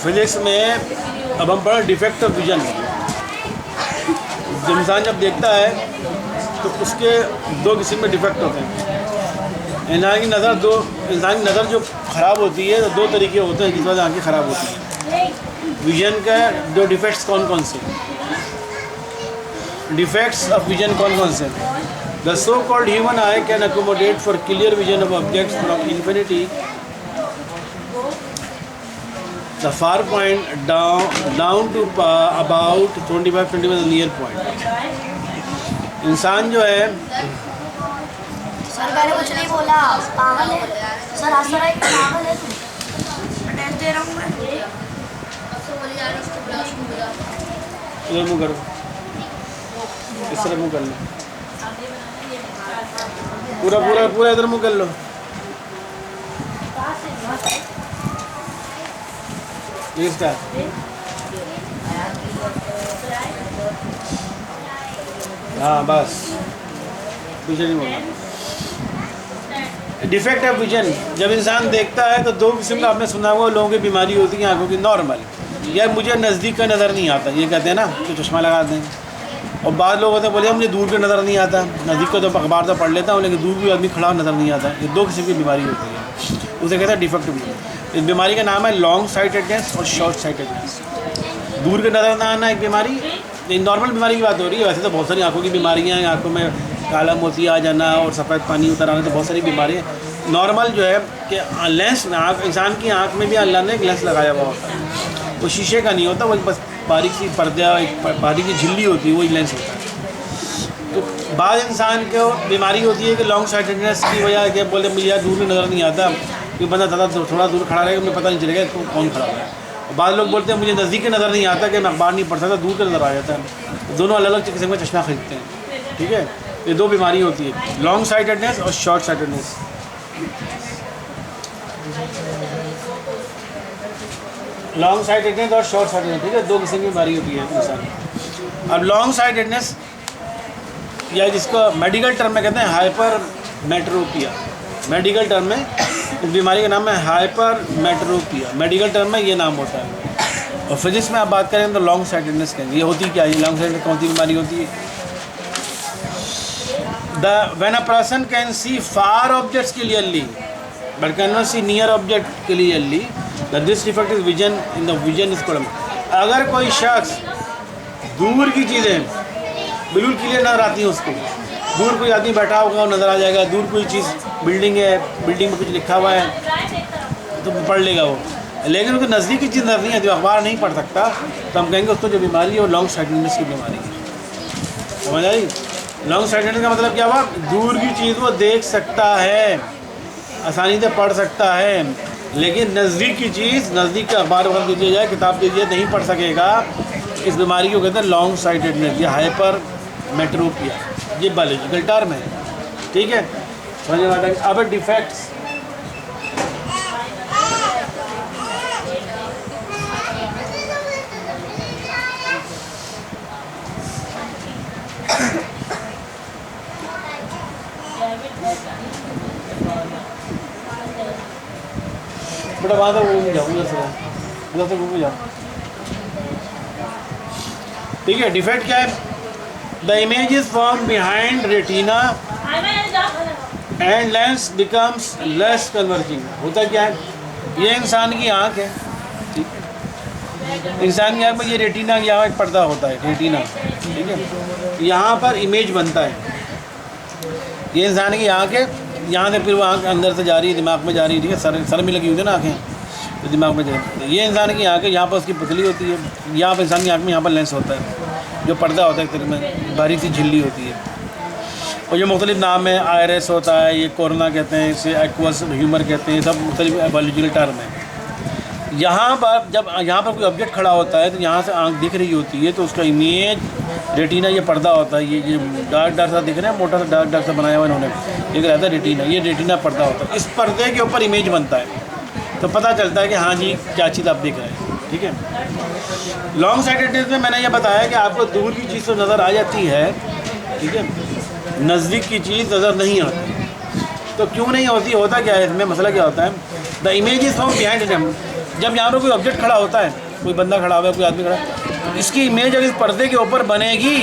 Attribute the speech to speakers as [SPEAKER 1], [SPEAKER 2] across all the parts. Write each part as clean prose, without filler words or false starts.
[SPEAKER 1] Physics में अब हम पढ़ा डिफेक्ट ऑफ विजन। जब इंसान जब देखता है तो उसके दो किस्म में डिफेक्ट होते हैं। इंसान की नज़र जो ख़राब होती है तो दो तरीके होते हैं जिस वजह से आँखें ख़राब होती हैं। विजन का दो डिफेक्ट्स कौन कौन से? डिफेक्ट्स ऑफ विजन कौन कौन से? The so called human I can accommodate for clear vision of objects from infinity the far point down to about 25 centimeter near point। इंसान जो है
[SPEAKER 2] सर मैंने कुछ नहीं बोला, पागल है सर, पागल है तू, टेस्ट दे रहा हूँ मैं।
[SPEAKER 1] इधर मुँह करो, इस तरह मुँह कर लो, पूरा इधर मुँह कर लो। हाँ बस, पीछे नहीं बोलना। डिफेक्ट ऑफ विजन, जब इंसान देखता है तो दो किस्म का आपने सुना हुआ लोगों की बीमारी होती है आंखों की। नॉर्मल, या मुझे नज़दीक का नज़र नहीं आता, ये कहते हैं ना, तो चश्मा लगा दें। और बाद लोग होते हैं बोले मुझे दूर का नज़र नहीं आता, नज़दीक का तो अखबार तो पढ़ लेता हूँ लेकिन दूर भी आदमी खड़ा नज़र नहीं आता। ये दो किस्म की बीमारी होती है, उसे कहते हैं डिफेक्ट ऑफ विजन। इस बीमारी का नाम है लॉन्ग साइटेडनेस और शॉर्ट साइटेडनेस। दूर का नज़र ना आना एक बीमारी, नॉर्मल बीमारी की बात हो रही है। वैसे तो बहुत सारी आंखों की बीमारियां हैं, आंखों में काला मोती आ जाना और सफ़ेद पानी उतर आना, तो बहुत सारी बीमारियां। नॉर्मल जो है कि लेंस में इंसान की आंख में भी अल्लाह ने एक लेंस लगाया हुआ होता है, वो शीशे का नहीं होता, वो बस बारीक सी पर्दा, एक बारीक सी झिल्ली होती है, वही लेंस होता है। तो बाद इंसान को बीमारी होती है कि लॉन्ग साइटेडनेस की वजह के बोले मुझे यार दूर में नज़र नहीं आता, कि बंदा ज़्यादा थोड़ा दूर खड़ा रहेगा मुझे पता नहीं चलेगा तो कौन खड़ा है। बाद लोग बोलते हैं मुझे नज़दीक नज़र नहीं आता कि मैं अखबार नहीं पढ़ सकता, दूर का नज़र आ जाता है। दोनों अलग अलग किस्म का चश्मा खरीदते हैं, ठीक है। ये दो बीमारी होती है, लॉन्ग साइटेडनेस और शॉर्ट साइटेडनेस। लॉन्ग साइटेडनेस और शॉर्ट साइटेडनेस, ठीक है, दो किस्म की बीमारी होती है इंसान। अब लॉन्ग साइटेडनेस या जिसको मेडिकल टर्म में कहते हैं हाइपरमेट्रोपिया, मेडिकल टर्म में इस बीमारी का नाम है हाइपरमेट्रोपिया, मेडिकल टर्म में ये नाम होता है। और फिजिक्स में आप बात करें तो लॉन्ग साइटेडनेस कहेंगे। ये होती क्या है लॉन्ग साइटेडनेस, कौन सी बीमारी होती है? When a person can see far objects clearly but can not see near object clearly, this defect is vision in the vision is called. अगर कोई शख्स दूर की चीज़ें बिल्कुल क्लियर नजर आती हैं उसको, दूर कोई आदमी बैठा होगा नज़र आ जाएगा, दूर कोई चीज़ बिल्डिंग है, बिल्डिंग में कुछ लिखा हुआ है तो पढ़ लेगा वो, लेकिन उसको नज़दीक की चीज़ नजर नहीं आती, अखबार नहीं पढ़ सकता, तो हम कहेंगे उसको जो बीमारी है वो लॉन्ग साइटेडनेस की बीमारी है। समझ आई? लॉन्ग साइटेडनेस का मतलब क्या हुआ? दूर की चीज़ वो देख सकता है, आसानी से पढ़ सकता है, लेकिन नज़दीक की चीज़, नज़दीक का अखबार वगैरह दीजिए जाए, किताब दीजिए, नहीं पढ़ सकेगा। इस बीमारी को कहते हैं लॉन्ग साइटेडनेस या हाइपरमेट्रोपिया। ये बायोलॉजिकल टर्म है, ठीक है, समझ में आता है। अब डिफेक्ट्स, बेटा वहाँ तक घूम जाओ, उधर से घूम जाओ, ठीक है। डिफेक्ट क्या है? The image is form behind retina and lens becomes less converging. होता क्या है? ये इंसान की आँख है, ठीक है, इंसान की आँख में ये रेटिना, यहाँ एक पर्दा होता है रेटिना, ठीक है, यहाँ पर इमेज बनता है। ये इंसान की आँख है, यहाँ से फिर वो आँख अंदर से जा रही है, दिमाग में जा रही है, ठीक है, सर में लगी हुई है ना आँखें, तो दिमाग में जा रही है। ये इंसान की आँख है, यहाँ पर उसकी पतली होती है, यहाँ पर इंसान की आँख में यहाँ पर लेंस होता है, जो पर्दा होता है एक तरह में बारीक सी झिल्ली होती है, और ये मुख्तलिफ नाम है, आयरस होता है, ये कोरोना कहते हैं, इसे एक्वस ह्यूमर कहते हैं, सब मुख्तलिफ बायोलॉजिकल टर्म है। यहाँ पर जब यहाँ पर कोई ऑब्जेक्ट खड़ा होता है तो यहाँ से आँख दिख रही होती है, तो उसका इमेज रेटिना, ये पर्दा होता है, ये डार्क डार्क सा दिख रहा है, मोटा सा डार्क डार्क सा बनाया हुआ इन्होंने, ये रहता है रेटिना, ये रेटिना पर्दा होता है। इस पर्दे के ऊपर इमेज बनता है, तो पता चलता है कि हाँ जी क्या चीज़ आप देख रहे हैं, ठीक है। लॉन्ग साइटेडनेस में मैंने ये बताया कि आपको दूर की चीज़ तो नज़र आ जाती है, ठीक है, नज़दीक की चीज़ नज़र नहीं आती। तो क्यों नहीं होती? होता क्या है इसमें, मसला क्या होता है? The image is from behind him. जब यहाँ पर कोई ऑब्जेक्ट खड़ा होता है, कोई बंदा खड़ा हुआ है, कोई आदमी खड़ा है, इसकी इमेज अगर इस पर्दे के ऊपर बनेगी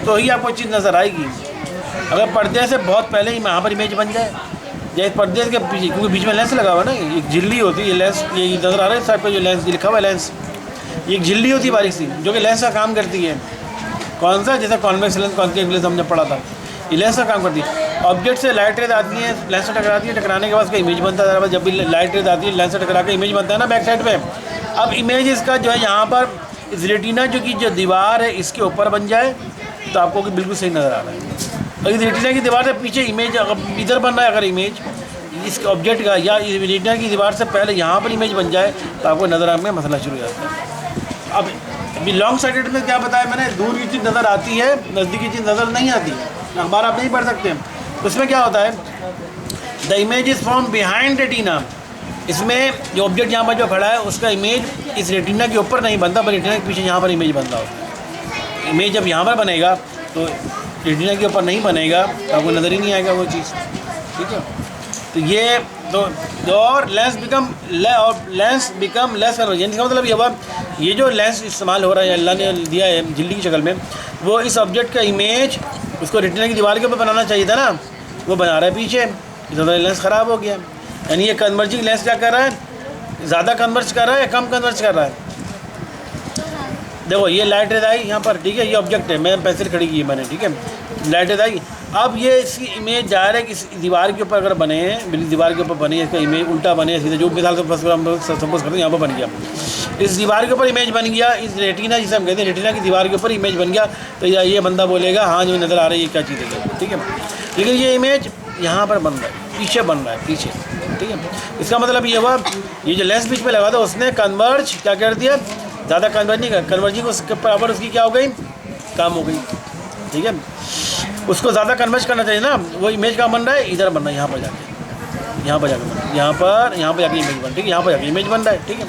[SPEAKER 1] तो ही आपको चीज़ नज़र आएगी। अगर पर्दे से बहुत पहले ही यहाँ पर इमेज बन जाए, या इस पर्दे के पीछे, क्योंकि बीच में लेंस लगा हुआ है ना, एक झिल्ली होती है, लेंस ये नज़र आ रहा है इस साइड पर जो लेंस लिखा हुआ है लेंस, ये एक झिल्ली होती है बारीक सी जो कि लेंस का काम करती है। कौन सा? जैसे कॉन्वेक्स लेंस, कॉन्केव लेंस हमने पढ़ा था, ये लेंस का काम करती है। ऑब्जेक्ट से लाइट रेज आती है, लेंस से टकराती है, टकराने के बाद उसका इमेज बनता है। जब भी लाइट रेज आती है लेंस से टकरा के इमेज बनता है ना बैक साइड पे। अब इमेज इसका जो है यहाँ पर इस रेटिना जो दीवार है इसके ऊपर बन जाए तो आपको बिल्कुल सही नज़र आ रहा है। और इस रेटिना की दीवार से पीछे इमेज अगर इधर बन रहा है, अगर इमेज इस ऑब्जेक्ट का या इस रेटिना की दीवार से पहले यहाँ पर इमेज बन जाए तो आपको नज़र आने में मसला शुरू हो जाता है। अब अभी लॉन्ग साइडेड में क्या बताया मैंने, दूर की चीज़ नज़र आती है, नज़दीकी चीज़ नज़र नहीं आती। अखबार आप नहीं पढ़ सकते। उसमें क्या होता है, the image is from behind retina. इसमें जो ऑब्जेक्ट यहाँ पर जो खड़ा है उसका इमेज इस रेटिना के ऊपर नहीं बनता, पर रेटिना के पीछे यहाँ पर इमेज बनता होता है। इमेज जब यहाँ पर बनेगा तो रेटिना के ऊपर नहीं बनेगा तो आपको नज़र ही नहीं आएगा वो चीज़। ठीक है, तो ये तो और लेंस बिकम लेस कन्वर्जेंट। इसका मतलब ये हुआ, ये जो लेंस इस्तेमाल हो रहा है अल्लाह ने दिया है झिल्ली की शक्ल में, वो इस ऑब्जेक्ट का इमेज उसको रेटिना की दीवार के ऊपर बनाना चाहिए था ना, वो बना रहा है पीछे, इधर लेंस ख़राब हो गया। यानी ये कन्वर्जिंग लेंस क्या कर रहा है, ज़्यादा कन्वर्ज कर रहा है या कम कन्वर्ज कर रहा है। देखो ये लाइट रेज आई यहाँ पर, ठीक है, ये ऑब्जेक्ट है, मैं पेंसिल खड़ी की है मैंने, ठीक है, लाइट रेज आई। अब ये इसकी इमेज जा रहा है कि इस दीवार के ऊपर अगर बने हैं, मेरी दीवार के ऊपर बने, इसका इमेज उल्टा बने, सीधा जो मिसाल से सपोज करते हैं यहाँ पर बन गया, इस दीवार के ऊपर इमेज बन गया, इस रेटिना जिसे हम कहते हैं रेटिना की दीवार के ऊपर इमेज बन गया, तो ये बंदा बोलेगा हाँ जो नज़र आ रही है क्या चीज़ है, ठीक है। लेकिन ये इमेज यहाँ पर बन रहा है, पीछे बन रहा है, पीछे, ठीक है। इसका मतलब ये हुआ, ये जो लेंस बीच में लगा था उसने कन्वर्ज क्या कर दिया, ज़्यादा कन्वर्ज नहीं कर, कन्वर्जिंग उसके बराबर उसकी क्या हो गई, कम हो गई, ठीक है। उसको ज़्यादा कन्वर्ज करना चाहिए ना, वो इमेज कहाँ बन रहा है, इधर बन रहा है, यहाँ पर जाके, यहाँ पर जाके, यहाँ पर जाके इमेज बन, ठीक है, यहाँ पर जाके इमेज बन रहा है, ठीक है,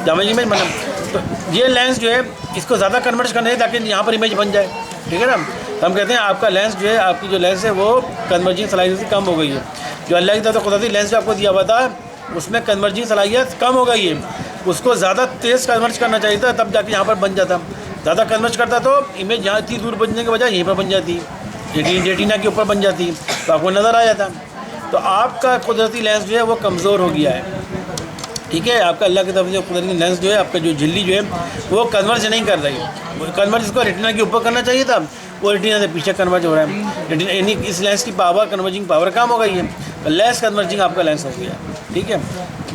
[SPEAKER 1] जब इमेज बना तो ये लेंस जो है इसको ज़्यादा कन्वर्ज करना है ताकि यहाँ पर इमेज बन जाए, ठीक है ना। तो हम कहते हैं आपका लेंस जो है, आपकी जो लेंस है वो कन्वर्जिंग सलाहियत से कम हो गई है। जो अल्लाह की तरफ से कुदरती लेंस जो आपको दिया हुआ था उसमें कन्वर्जिंग सलाहियत कम हो गई है, उसको ज़्यादा तेज़ कन्वर्ज करना चाहिए था, तब जाके यहाँ पर बन जाता। ज़्यादा कन्वर्ज करता तो इमेज यहाँ इतनी दूर बनने के बजाय यहीं पर बन जाती, रेटिना के ऊपर बन जाती, तो आपको नज़र आ जाता। तो आपका कुदरती लेंस जो है वो कमज़ोर हो गया है, ठीक है। आपका अल्लाह की तरफ से कुदरती लेंस जो है, आपका जो झिल्ली जो है वो कन्वर्ज नहीं कर रही, कन्वर्ज इसको रेटिना के ऊपर करना चाहिए था, वो रेटिना से पीछे कन्वर्ज हो रहा है। रेटिना यानी इस लेंस की पावर, कन्वर्जिंग पावर कम हो गई है, तो लेस कन्वर्जिंग आपका लेंस हो गया, ठीक है।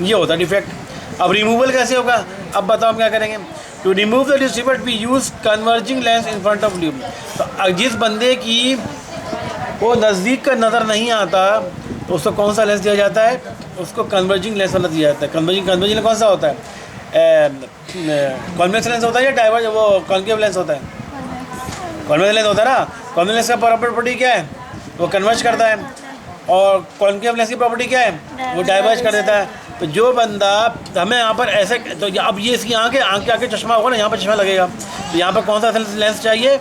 [SPEAKER 1] ये होता है डिफेक्ट। अब रिमूवल कैसे होगा, अब बताओ हम क्या करेंगे। To remove the defect we use converging lens in front of ल्यूम। तो जिस बंदे की वो नज़दीक का नज़र नहीं आता तो उसको कौन सा लेंस दिया जाता है, उसको कन्वर्जिंग लेंस वाला दिया जाता है। कन्वर्जिंग कौन सा होता है, कॉन्वेक्स लेंस होता है या डाइवर्ज वो कॉन्केव लेंस होता है, कॉन्वेक्स लेंस होता है ना। कॉन्वेक्स लेंस का प्रॉपर्टी क्या है, वो कन्वर्ज करता है, और कॉन्केव लेंस की प्रॉपर्टी क्या है, वो डाइवर्ज कर देता है। तो जो बंदा हमें यहाँ पर ऐसे, तो अब ये इसकी आँख के आगे चश्मा होगा ना, यहाँ पर चश्मा लगेगा, तो यहाँ पर कौन सा लेंस चाहिए,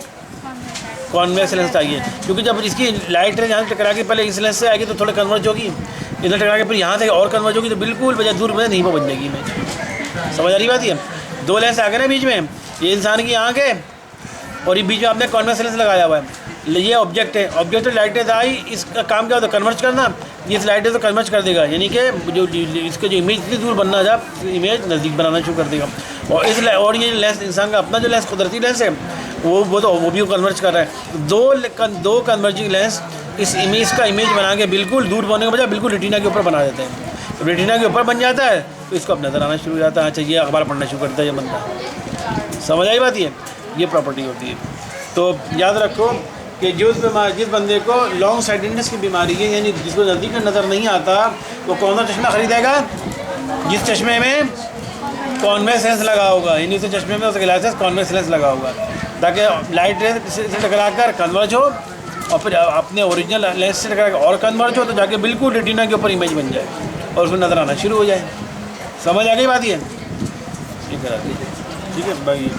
[SPEAKER 1] कॉन्वेक्स लेंस चाहिए, क्योंकि जब इसकी लाइट रेंज यहाँ से टकरा के पहले इस लेंस से आएगी तो थोड़ा कन्वर्ज होगी, इधर टकरा के फिर यहाँ से और कन्वर्ज होगी, तो बिल्कुल बजाय दूर में नहीं बन जाएगी इमेज। समझ आ रही बात है, दो लेंस आ गए ना बीच में, ये इंसान की आँख है और ये बीच में आपने कॉन्वेक्स लेंस लगाया हुआ है, ये ऑब्जेक्ट है, ऑब्जेक्ट लाइट रेज आई, इसका काम क्या होता है, कन्वर्ज करना, ये लाइट रेज तो कन्वर्ज कर देगा, यानी कि जो इसके जो इमेज इतनी दूर बनना जा, इमेज नज़दीक बनाना शुरू कर देगा। और ये लेंस इंसान का अपना जो लेंस कुदरती लेंस है वो भी कन्वर्ज कर रहा है। दो कन्वर्जिंग लेंस इस इमेज का इमेज बना के बिल्कुल दूर होने के बजाय बिल्कुल रेटिना के ऊपर बना देते हैं। तो रेटिना के ऊपर बन जाता है तो इसको अब नज़र आना शुरू हो जाता है, अच्छा ये अखबार पढ़ना शुरू करता है ये बंदा। समझ आई बात, ये प्रॉपर्टी होती है। तो याद रखो कि जिस बंदे को लॉन्ग साइडेडनेस की बीमारी है, यानी जिसको नज़दीक में नज़र नहीं आता, वो कौन सा चश्मा खरीदेगा, जिस चश्मे में कॉन्वेक्स लेंस लगा होगा, यानी उस चश्मे में उसके ग्लासेस कॉन्वेक्स लेंस लगा होगा, ताकि लाइट रेज से टकरा कर कन्वर्ज हो और फिर अपने ओरिजिनल लेंस से टकरा कर और कन्वर्ज हो, तो जाके बिल्कुल रेटिना के ऊपर इमेज बन जाए और उसमें नज़र आना शुरू हो जाए। समझ आ गई बात, ये करा दीजिए, ठीक है भाई।